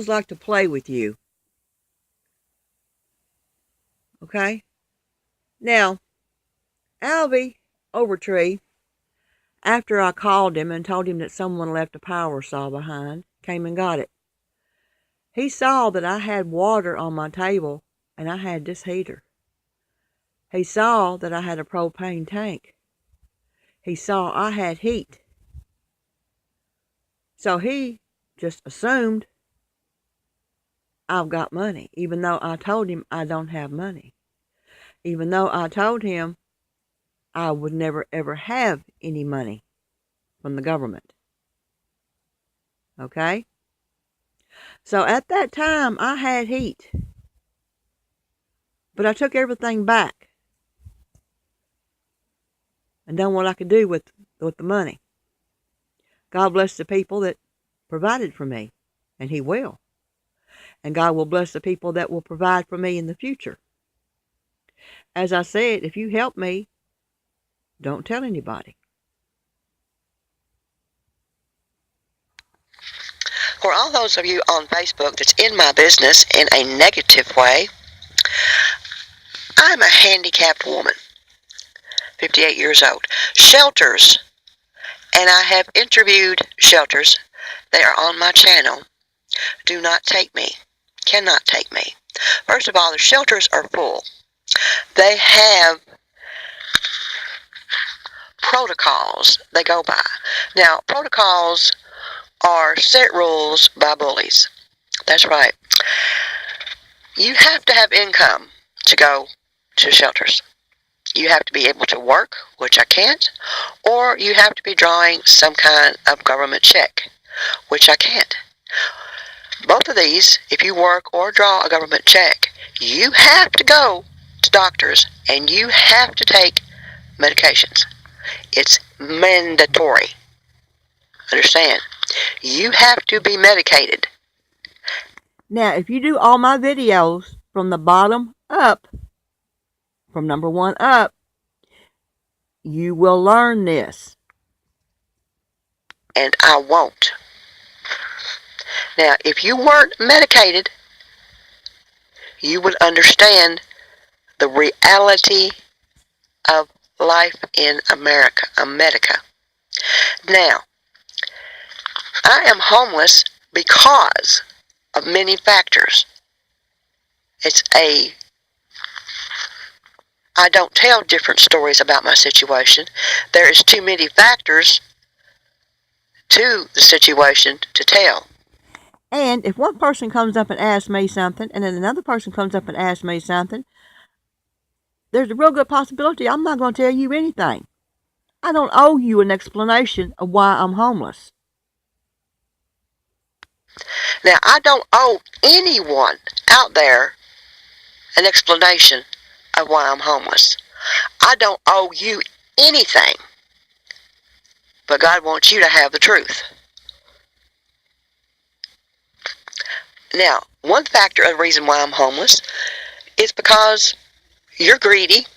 like to play with you. Okay? Now, Alvey-God, after I called him and told him that someone left a power saw behind, came and got it. He saw that I had water on my table and I had this heater. He saw that I had a propane tank. He saw I had heat. So he just assumed I've got money, even though I told him I don't have money. Even though I told him I would never ever have any money from the government. Okay? So at that time, I had heat. But I took everything back and done what I could do with the money. God bless the people that provided for me, and He will. And God will bless the people that will provide for me in the future. As I said, if you help me, don't tell anybody. For all those of you on Facebook that's in my business in a negative way, I'm a handicapped woman, 58 years old. Shelters, and I have interviewed shelters. They are on my channel. Do not take me. Cannot take me. First of all, the shelters are full. They have protocols they go by. Now, protocols are set rules by bullies. That's right. You have to have income to go to shelters. You have to be able to work, which I can't, or you have to be drawing some kind of government check, which I can't. Both of these, if you work or draw a government check, you have to go to doctors and you have to take medications. It's mandatory. Understand? You have to be medicated. Now, if you do all my videos from the bottom up, from number 1 up, you will learn this. And I won't. Now, if you weren't medicated, you would understand the reality of life in America. Now, I am homeless because of many factors. I don't tell different stories about my situation. There is too many factors to the situation to tell. And if one person comes up and asks me something, and then another person comes up and asks me something, there's a real good possibility I'm not going to tell you anything. I don't owe you an explanation of why I'm homeless. Now, I don't owe anyone out there an explanation of why I'm homeless. I don't owe you anything. But God wants you to have the truth. Now, one factor of the reason why I'm homeless is because you're greedy,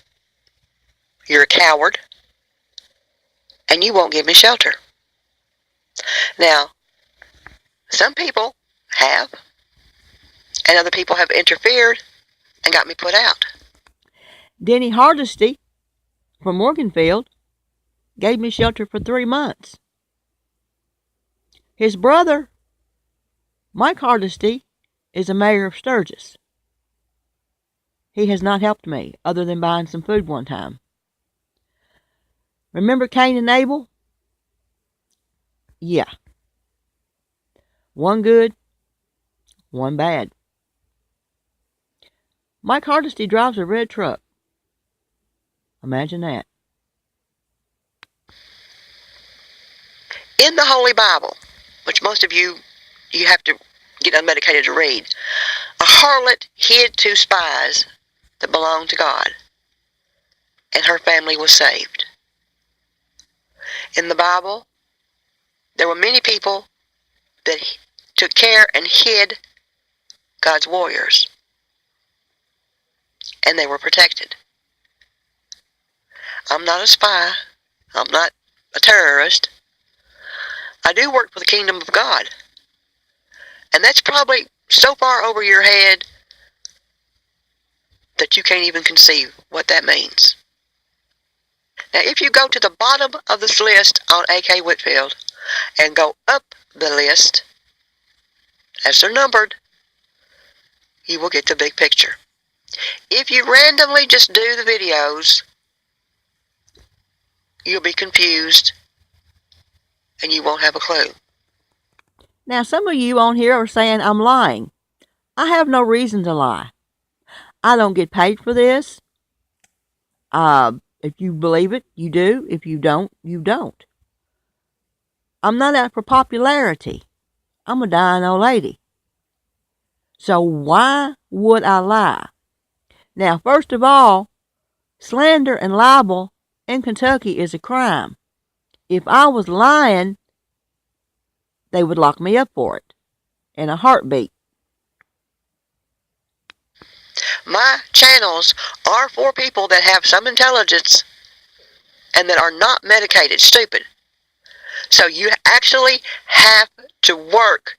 you're a coward, and you won't give me shelter. Now, some people have, and other people have interfered and got me put out. Denny Hardesty from Morganfield gave me shelter for 3 months. His brother, Mike Hardesty, is a mayor of Sturgis. He has not helped me other than buying some food one time. Remember Cain and Abel? Yeah. One good, one bad. Mike Hardesty drives a red truck. Imagine that. In the Holy Bible, which most of you have to get unmedicated to read, a harlot hid 2 spies that belonged to God, and her family was saved. In the Bible, there were many people that took care and hid God's warriors, and they were protected. I'm not a spy. I'm not a terrorist. I do work for the kingdom of God. And that's probably so far over your head that you can't even conceive what that means. Now, if you go to the bottom of this list on A.K. Whitfield and go up the list, as they're numbered, you will get the big picture. If you randomly just do the videos, you'll be confused and you won't have a clue. Now, some of you on here are saying I'm lying. I have no reason to lie. I don't get paid for this. If you believe it, you do. If you don't, you don't. I'm not out for popularity. I'm a dying old lady. So why would I lie? Now, first of all, slander and libel in Kentucky is a crime. If I was lying, they would lock me up for it in a heartbeat. My channels are for people that have some intelligence and that are not medicated, stupid. So you actually have to work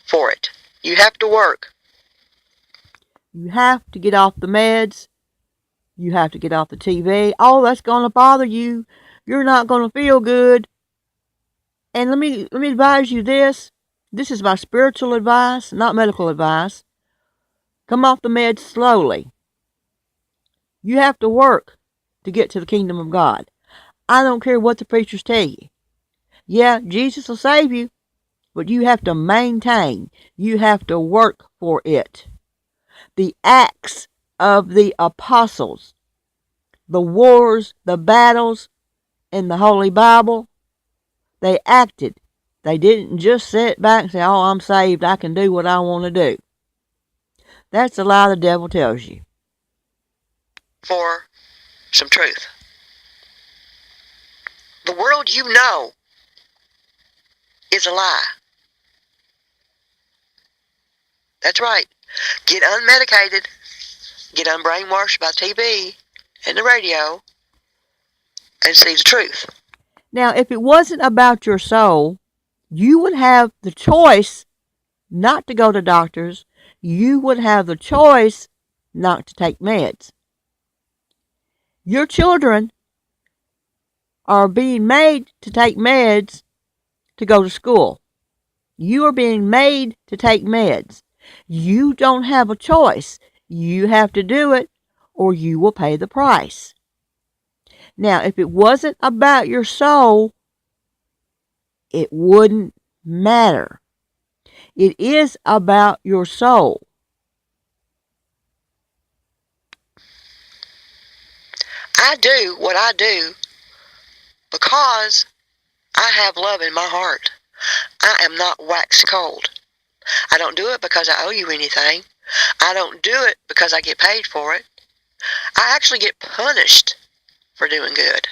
for it. You have to work. You have to get off the meds. You have to get off the TV. Oh, that's going to bother you. You're not going to feel good. And let me advise you this. This is my spiritual advice, not medical advice. Come off the meds slowly. You have to work to get to the kingdom of God. I don't care what the preachers tell you. Yeah, Jesus will save you, but you have to maintain. You have to work for it. The acts of the apostles, the wars, the battles in the Holy Bible, they acted. They didn't just sit back and say, oh, I'm saved, I can do what I want to do. That's the lie the devil tells you. For some truth. The world you know is a lie. That's right. Get unmedicated, get unbrainwashed by TV and the radio, and see the truth. Now, if it wasn't about your soul, you would have the choice not to go to doctors. You would have the choice not to take meds. Your children are being made to take meds to go to school. You are being made to take meds. You don't have a choice. You have to do it or you will pay the price. Now, if it wasn't about your soul, it wouldn't matter. It is about your soul. I do what I do because I have love in my heart. I am not wax cold. I don't do it because I owe you anything. I don't do it because I get paid for it. I actually get punished for doing good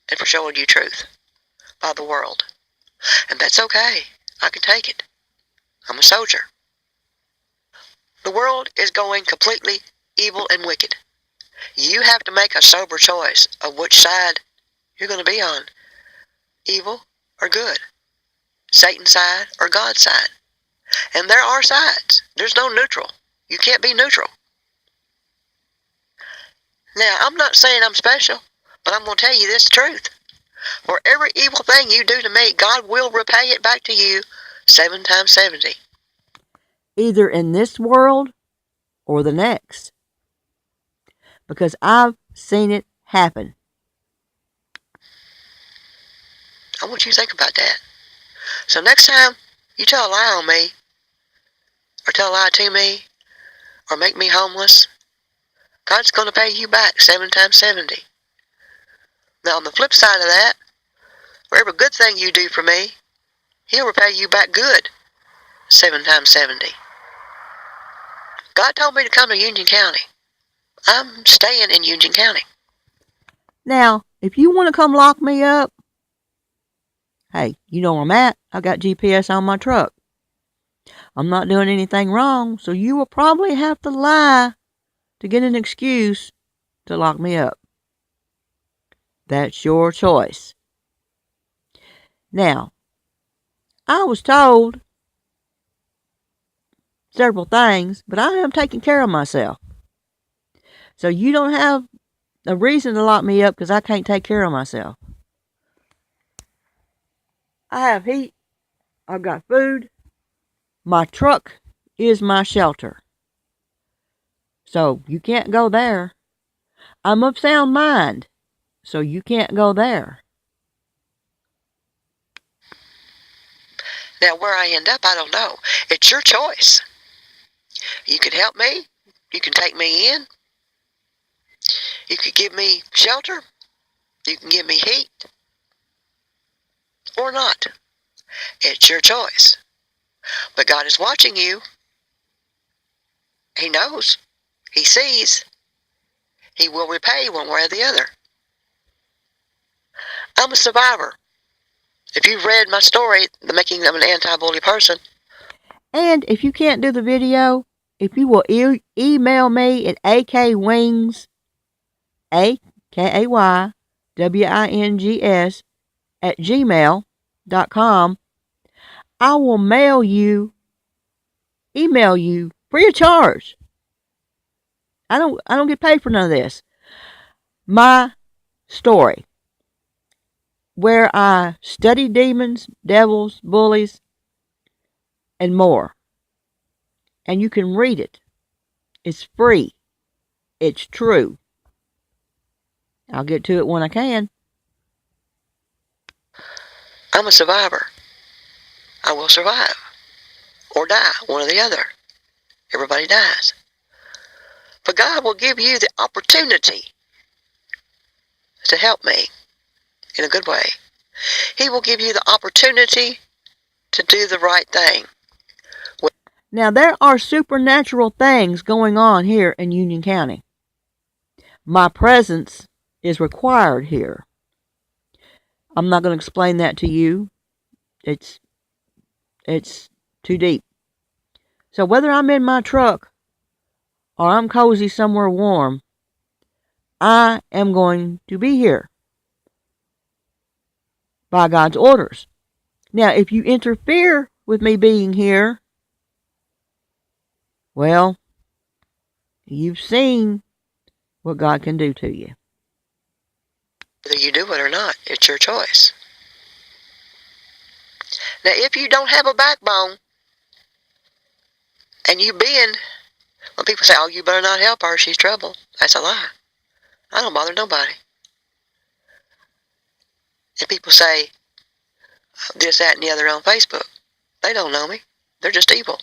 and for showing you truth by the world. And that's okay. I can take it. I'm a soldier. The world is going completely evil and wicked. You have to make a sober choice of which side you're going to be on. Evil or good. Satan's side or God's side. And there are sides. There's no neutral. You can't be neutral. Now, I'm not saying I'm special, but I'm going to tell you this truth. For every evil thing you do to me, God will repay it back to you 7 times 70. Either in this world or the next. Because I've seen it happen. I want you to think about that. So next time you tell a lie on me, or tell a lie to me, or make me homeless, God's going to pay you back 7 times 70. Now on the flip side of that, for every good thing you do for me, He'll repay you back good 7 times 70. God told me to come to Union County. I'm staying in Union County. Now, if you want to come lock me up, hey, you know where I'm at. I got GPS on my truck. I'm not doing anything wrong, so you will probably have to lie to get an excuse to lock me up. That's your choice. Now, I was told several things, but I am taking care of myself. So you don't have a reason to lock me up because I can't take care of myself. I have heat. I've got food. My truck is my shelter. So you can't go there. I'm of sound mind. So you can't go there. Now, where I end up, I don't know. It's your choice. You can help me. You can take me in. You can give me shelter. You can give me heat. Or not. It's your choice. But God is watching you. He knows. He sees. He will repay one way or the other. I'm a survivor. If you've read my story, The Making of an Anti-Bully Person. And if you can't do the video, if you will email me at akwings, AKAYWINGS, at gmail.com, I will email you free of charge. I don't get paid for none of this. My story, where I study demons, devils, bullies, and more. And you can read it. It's free. It's true. I'll get to it when I can. I'm a survivor. I will survive. Or die, one or the other. Everybody dies. But God will give you the opportunity to help me in a good way. He will give you the opportunity to do the right thing. Now, there are supernatural things going on here in Union County. My presence is required here. I'm not going to explain that to you. It's too deep. So whether I'm in my truck or I'm cozy somewhere warm, I am going to be here by God's orders. Now, if you interfere with me being here, well, you've seen what God can do to you. Whether you do it or not, it's your choice. Now, if you don't have a backbone, and you bend, when people say, oh, you better not help her, she's trouble, that's a lie. I don't bother nobody. And people say this, that, and the other on Facebook. They don't know me. They're just evil.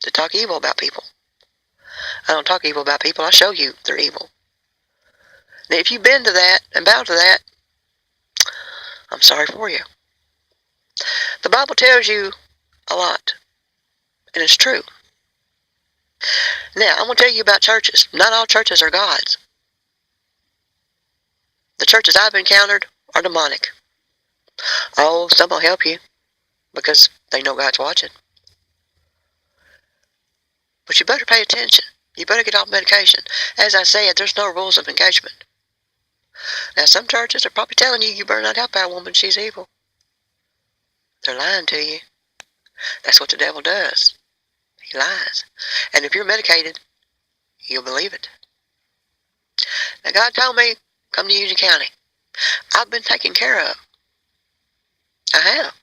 They talk evil about people. I don't talk evil about people. I show you they're evil. Now, if you bend to that and bow to that, I'm sorry for you. The Bible tells you a lot, and it's true. Now, I'm going to tell you about churches. Not all churches are God's. The churches I've encountered are demonic. Oh, some will help you because they know God's watching. But you better pay attention. You better get off medication. As I said, there's no rules of engagement. Now, some churches are probably telling you, you better not help that woman, she's evil. They're lying to you. That's what the devil does. He lies. And if you're medicated, you'll believe it. Now, God told me, come to Union County. I've been taken care of. I have.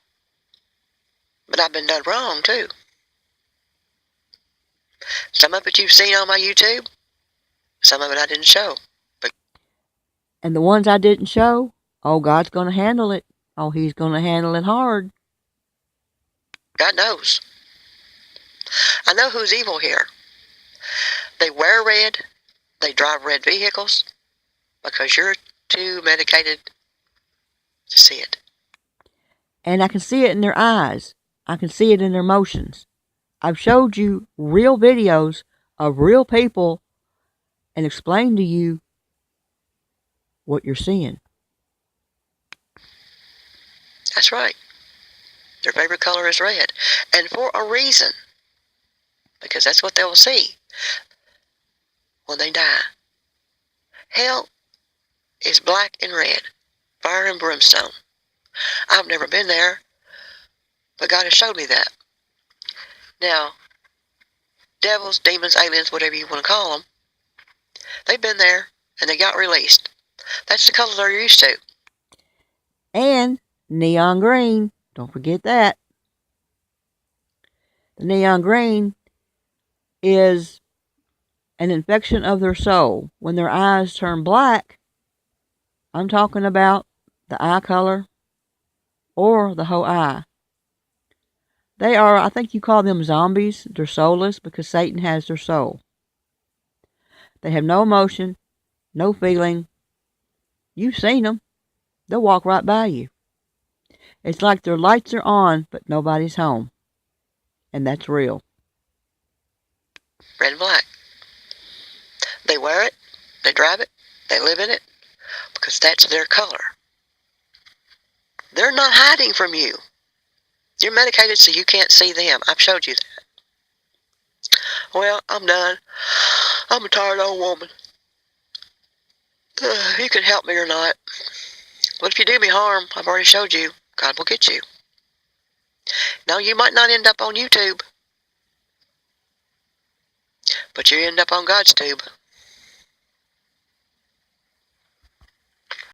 But I've been done wrong, too. Some of it you've seen on my YouTube. Some of it I didn't show. And the ones I didn't show, oh, God's going to handle it. Oh, He's going to handle it hard. God knows. I know who's evil here. They wear red. They drive red vehicles because you're too medicated to see it. And I can see it in their eyes. I can see it in their motions. I've showed you real videos of real people and explained to you what you're seeing. That's right. Their favorite color is red. And for a reason. Because that's what they will see when they die. Hell is black and red. Fire and brimstone. I've never been there, but God has showed me that. Now, devils, demons, aliens, whatever you want to call them, they've been there and they got released. That's the color they're used to. And neon green. Don't forget that. The neon green is an infection of their soul. When their eyes turn black, I'm talking about the eye color or the whole eye. They are, I think you call them zombies. They're soulless because Satan has their soul. They have no emotion, no feeling. You've seen them. They'll walk right by you. It's like their lights are on, but nobody's home. And that's real. Red and black. They wear it, they drive it, they live in it, because that's their color. They're not hiding from you. You're medicated so you can't see them. I've showed you that. Well, I'm done. I'm a tired old woman. You can help me or not. But if you do me harm, I've already showed you, God will get you. Now, you might not end up on YouTube, but you end up on God's tube.